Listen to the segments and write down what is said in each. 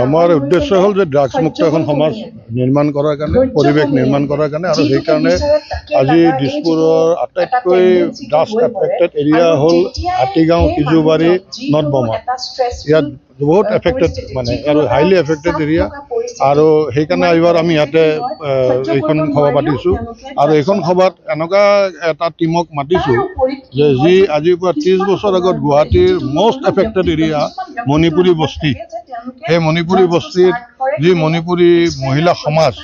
আমাৰ উদ্দেশ্য হ'ল যে ড্ৰাগছ মুক্ত এখন সমাজ নিৰ্মাণ কৰাৰ কাৰণে পৰিৱেশ নিৰ্মাণ কৰাৰ কাৰণে আৰু সেইকাৰণে আজি দিছপুৰৰ আটাইতকৈ ড্ৰাগছ এফেক্টেড এৰিয়া হ'ল হাতীগাঁও কিজুবাৰী নৰ্থ বমা ইয়াত বহুত এফেক্টেড মানে আৰু হাইলি এফেক্টেড এৰিয়া আৰু সেইকাৰণে এইবাৰ আমি ইয়াতে এইখন সভা পাতিছোঁ আৰু এইখন সভাত এনেকুৱা এটা টীমক মাতিছোঁ যে যি আজিৰ পৰা 30 বছৰ আগত গুৱাহাটীৰ মষ্ট এফেক্টেড এৰিয়া মণিপুৰী বস্তি এই মণিপুৰী বস্তিত যি মণিপুৰী মহিলা সমাজ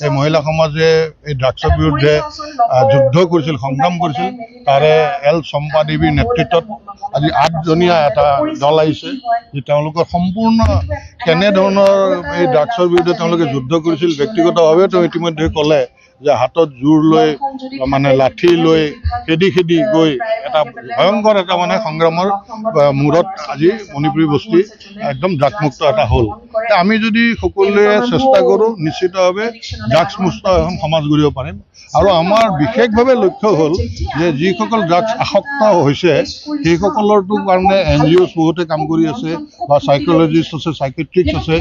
এই মহিলা সমাজে এই ড্ৰাগছৰ বিৰুদ্ধে যুদ্ধ কৰিছিল সংগ্ৰাম কৰিছিল তাৰে এল চম্পা দেৱীৰ নেতৃত্বত আজি 8জনীয়া এটা দল আহিছে যে তেওঁলোকৰ সম্পূৰ্ণ কেনেধৰণৰ এই ড্ৰাগছৰ বিৰুদ্ধে তেওঁলোকে যুদ্ধ কৰিছিল ব্যক্তিগতভাৱে তেওঁ ইতিমধ্যে ক'লে যে হাতত জোৰ লৈ মানে লাঠি লৈ খেদি খেদি গৈ এটা ভয়ংকৰ এটা মানে সংগ্ৰামৰ মূৰত আজি মণিপুৰী বস্তি একদম ড্ৰাগমুক্ত এটা হ'ল আমি যদি সকলোৱে চেষ্টা কৰোঁ নিশ্চিতভাৱে ড্ৰাগছ মুক্ত এখন সমাজ গঢ়িব পাৰিম আৰু আমাৰ বিশেষভাৱে লক্ষ্য হ'ল যে যিসকল ড্ৰাগছ আসক্ত হৈছে সেইসকলৰটো কাৰণে NGOs বহুতে কাম কৰি আছে বা সাইকোলজিষ্ট আছে সাইকেট্ৰিক্স আছে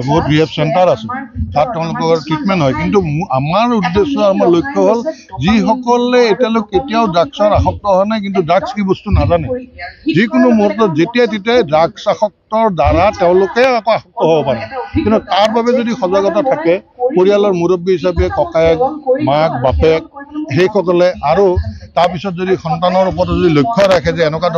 বহুত ৰিহেব চেণ্টাৰ আছে তাত তেওঁলোকৰ ট্ৰিটমেণ্ট হয় কিন্তু আমাৰ উদ্দেশ্য আমাৰ লক্ষ্য হ'ল যিসকলে এতিয়ালৈকে কেতিয়াও ড্ৰাগছৰ আসক্ত হোৱা নাই কিন্তু ড্ৰাগছ কি বস্তু নাজানে যিকোনো মুহূৰ্তত যেতিয়া তেতিয়াই ড্ৰাগছ আসক্তৰ দ্বাৰা তেওঁলোকে আকৌ আসক্ত হ'ব পাৰে কিন্তু তাৰ বাবে যদি সজাগতা থাকে পৰিয়ালৰ মুৰব্বী হিচাপে ককায়েক মাক বাপেক সেইসকলে আৰু তাৰপিছত যদি সন্তানৰ ওপৰত যদি লক্ষ্য ৰাখে যে এনেকুৱা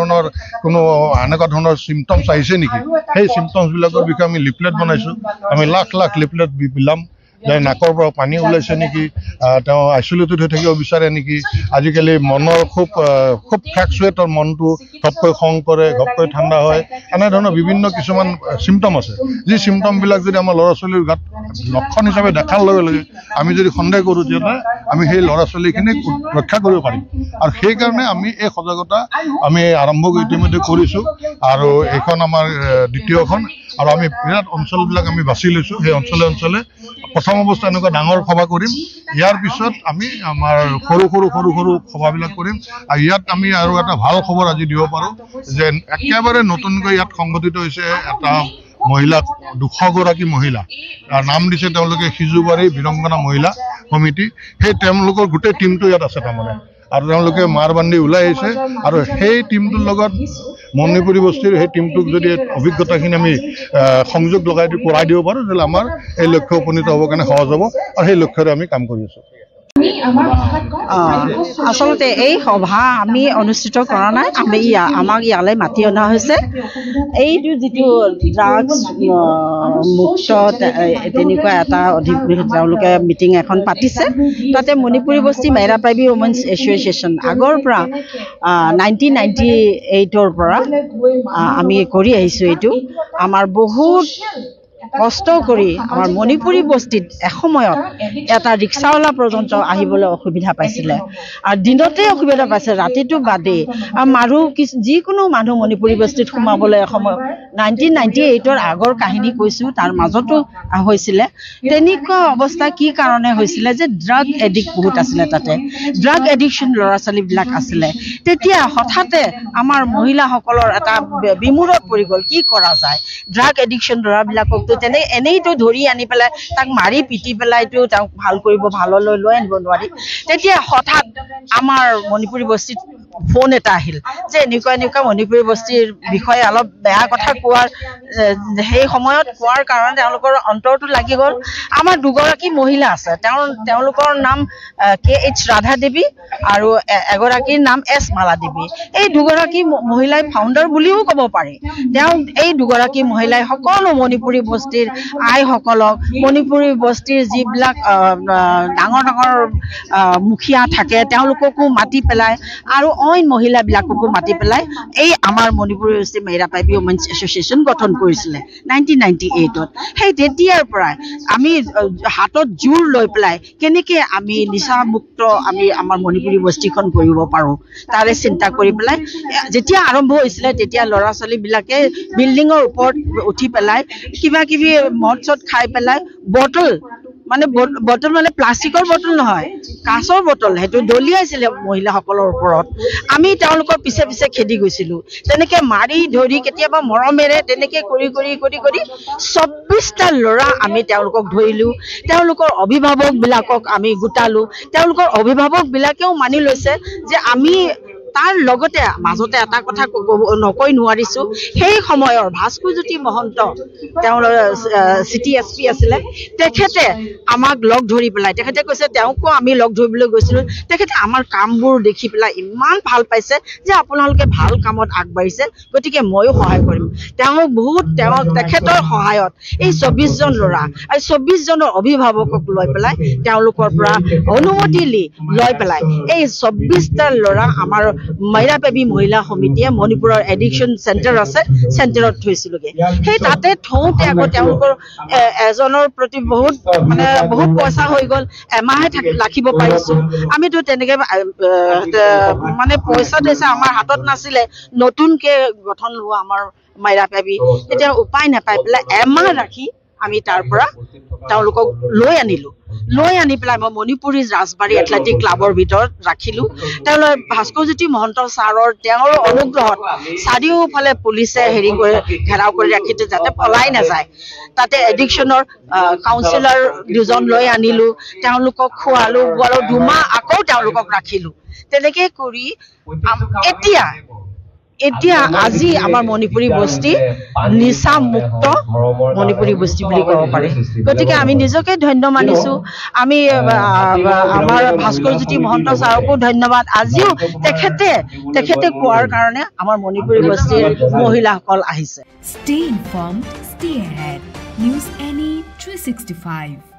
ধৰণৰ চিমটমছ আহিছে নেকি সেই চিমটমছবিলাকৰ বিষয়ে আমি লিফলেট বনাইছোঁ আমি লাখ লাখ লিফলেট বিলাম যে নাকৰ পৰা পানী ওলাইছে নেকি তেওঁ আইচোলেটেড হৈ থাকিব বিচাৰে নেকি আজিকালি মনৰ খুব ফ্লাকচুৱেটৰ মনটো ঘপকৈ খং কৰে ঘপকৈ ঠাণ্ডা হয় এনেধৰণৰ বিভিন্ন কিছুমান চিমটম আছে যি চিমটমবিলাক যদি আমাৰ ল'ৰা ছোৱালীৰ গাত লক্ষণ হিচাপে দেখাৰ লগে লগে আমি যদি সন্দেহ কৰোঁ তেতিয়া আমি সেই ল'ৰা ছোৱালীখিনিক ৰক্ষা কৰিব পাৰিম আৰু সেইকাৰণে আমি এই সজাগতা আমি আৰম্ভ ইতিমধ্যে কৰিছোঁ আৰু এইখন আমাৰ দ্বিতীয়খন আৰু আমি বিৰাট অঞ্চলবিলাক আমি বাছি লৈছোঁ সেই অঞ্চলে প্ৰথম অৱস্থা এনেকুৱা ডাঙৰ সভা কৰিম ইয়াৰ পিছত আমি আমাৰ সৰু সভাবিলাক কৰিম আৰু ইয়াত আমি আৰু এটা ভাল খবৰ আজি দিব পাৰোঁ যে একেবাৰে নতুনকৈ ইয়াত সংগঠিত হৈছে এটা মহিলা 200গৰাকী মহিলা নাম দিছে তেওঁলোকে সিজুবাৰী বীৰংগনা মহিলা কমিটি সেই তেওঁলোকৰ গোটেই টীমটো ইয়াত আছে তাৰমানে আৰু তেওঁলোকে মাৰ বান্ধি ওলাই আহিছে আৰু সেই টীমটোৰ লগত মণিপুৰী বস্তিৰ সেই টীমটোক যদি অভিজ্ঞতাখিনি আমি সংযোগ লগাই কৰাই দিব পাৰোঁ তেতিয়াহ'লে আমাৰ এই লক্ষ্য উপনীত হ'বৰ কাৰণে সহজ হ'ব আৰু সেই লক্ষ্যৰে আমি কাম কৰি আছোঁ আচলতে এই সভা আমি অনুষ্ঠিত কৰা নাই আমাক ইয়ালৈ মাতি অনা হৈছে এইটো যিটো ড্ৰাগছ মুক্ত তেনেকুৱা এটা তেওঁলোকে মিটিং এখন পাতিছে তাতে মণিপুৰী বস্তি মেৰা প্ৰাইভেট উমেন্স এছ'চিয়েশ্যন আগৰ পৰা 1998ৰ পৰা আমি কৰি আহিছোঁ এইটো আমাৰ বহুত কষ্ট কৰি আমাৰ মণিপুৰী বস্তিত এসময়ত এটা ৰিক্সাৱালা পৰ্যন্ত আহিবলৈ অসুবিধা পাইছিলে আৰু দিনতে অসুবিধা পাইছে ৰাতিটো বাদেই আৰু যিকোনো মানুহ মণিপুৰী বস্তিত সোমাবলৈ এসময় 1998ৰ আগৰ কাহিনী কৈছোঁ তাৰ মাজতো হৈছিলে তেনেকুৱা অৱস্থা কি কাৰণে হৈছিলে যে ড্ৰাগ এডিক্ট বহুত আছিলে তাতে ড্ৰাগ এডিকশ্যন ল'ৰা ছোৱালীবিলাক আছিলে তেতিয়া হঠাতে আমাৰ মহিলাসকলৰ এটা বিমূৰত পৰি গ'ল কি কৰা যায় ড্ৰাগ এডিকশ্যন ল'ৰাবিলাককতো এনেইতো ধৰি আনি পেলাই তাক মাৰি পিটি পেলাইতো তাক ভাল কৰিব ভাললৈ লৈ আনিব নোৱাৰি তেতিয়া হঠাৎ আমাৰ মণিপুৰী বস্তিত ফোন এটা আহিল যে এনেকুৱা মণিপুৰী বস্তিৰ বিষয়ে অলপ বেয়া কথা কোৱাৰ সেই সময়ত কোৱাৰ কাৰণে তেওঁলোকৰ অন্তৰটো লাগি গ'ল আমাৰ দুগৰাকী মহিলা আছে তেওঁলোকৰ নাম KH ৰাধা দেৱী আৰু এগৰাকীৰ নাম S মালা দেৱী এই দুগৰাকী মহিলাই ফাউণ্ডাৰ বুলিও ক'ব পাৰি এই দুগৰাকী মহিলাই সকলো মণিপুৰী বস্তিৰ আইসকলক মণিপুৰী বস্তিৰ যিবিলাক ডাঙৰ মুখীয়া থাকে তেওঁলোককো মাতি পেলাই আৰু অইন মহিলাবিলাককো মাতি পেলাই এই আমাৰ মণিপুৰী বস্তি মেৰা প্ৰাইভেট উমেন্স এছ'চিয়েশ্যন গঠন কৰিছিলে 1998ত সেই তেতিয়াৰ পৰাই আমি হাতত জোৰ লৈ পেলাই কেনেকৈ আমি নিচামুক্ত আমি আমাৰ মণিপুৰী বস্তিখন কৰিব পাৰোঁ তাৰে চিন্তা কৰি পেলাই যেতিয়া আৰম্ভ হৈছিলে তেতিয়া ল'ৰা ছোৱালীবিলাকে বিল্ডিঙৰ ওপৰত উঠি পেলাই কিবা কিবি মদ চদ খাই পেলাই বটল মানে বটল মানে প্লাষ্টিকৰ বটল নহয়, কাঁচৰ বটল, সেইটো দলিয়াইছিলে মহিলাসকলৰ ওপৰত। আমি তেওঁলোকৰ পিছে পিছে খেদি গৈছিলোঁ, তেনেকে মাৰি ধৰি কেতিয়াবা মৰমেৰে তেনেকে কৰি 24টা ল'ৰা আমি তেওঁলোকক ধৰিলোঁ। তেওঁলোকৰ অভিভাৱকবিলাকক আমি গোটালোঁ। তেওঁলোকৰ অভিভাৱকবিলাকেও মানি লৈছে যে আমি তাৰ লগতে মাজতে এটা কথা নকৈ নোৱাৰিছোঁ, সেই সময়ৰ ভাস্কৰজ্যোতি মহন্ত তেওঁৰ চিটি SP আছিলে, তেখেতে আমাক লগ ধৰি পেলাই তেখেতে কৈছে তেওঁকো আমি লগ ধৰিবলৈ গৈছিলোঁ। তেখেতে আমাৰ কামবোৰ দেখি পেলাই ইমান ভাল পাইছে যে আপোনালোকে ভাল কামত আগবাঢ়িছে, গতিকে ময়ো সহায় কৰিম। তেখেতৰ সহায়ত এই 24জন ল'ৰা আৰু 24জনৰ অভিভাৱকক লৈ পেলাই তেওঁলোকৰ পৰা অনুমতি লৈ পেলাই এই 24টা ল'ৰা আমাৰ মাইৰাপেবী মহিলা সমিতিয়ে মণিপুৰৰ এডিকশ্যন চেণ্টাৰ আছে, চেণ্টাৰত থৈছিলোগে। সেই তাতে থওঁতে আকৌ তেওঁলোকৰ এজনৰ প্ৰতি বহুত পইচা হৈ গ'ল, এমাহে ৰাখিব পাৰিছোঁ। আমিতো তেনেকে মানে পইচা দিছে আমাৰ হাতত নাছিলে, নতুনকে গঠন হোৱা আমাৰ মাইৰাপেবী, এতিয়া উপায় নাপাই পেলাই এমাহ ৰাখি আমি তাৰ পৰা তেওঁলোকক লৈ আনি পেলাই মই মণিপুৰী ৰাজবাৰী এথলেটিক ক্লাবৰ ভিতৰত ৰাখিলোঁ। তেওঁলোকে ভাস্কৰজ্যোতি মহন্ত ছাৰৰ তেওঁৰ অনুগ্ৰহত চাৰিওফালে পুলিচে ঘেৰাও কৰি ৰাখিছে যাতে পলাই নাযায়। তাতে এডিকশ্যনৰ কাউন্সিলাৰ 2জন লৈ আনিলোঁ, তেওঁলোকক খোৱালোঁ বোৱালোঁ, 2 মাহ আকৌ তেওঁলোকক ৰাখিলোঁ। তেনেকে কৰি এতিয়া আজি আমাৰ মণিপুৰী বস্তি নিচা মুক্ত মণিপুৰী বস্তি বুলি ক'ব পাৰি। গতিকে আমি নিজকে ধন্য মানিছোঁ। আমি আমাৰ ভাস্কৰজ্যোতি মহন্ত ছাৰকো ধন্যবাদ। আজিও তেখেতে কোৱাৰ কাৰণে আমাৰ মণিপুৰী বস্তিৰ মহিলাসকল আহিছে। Stay informed, stay ahead. News NE 365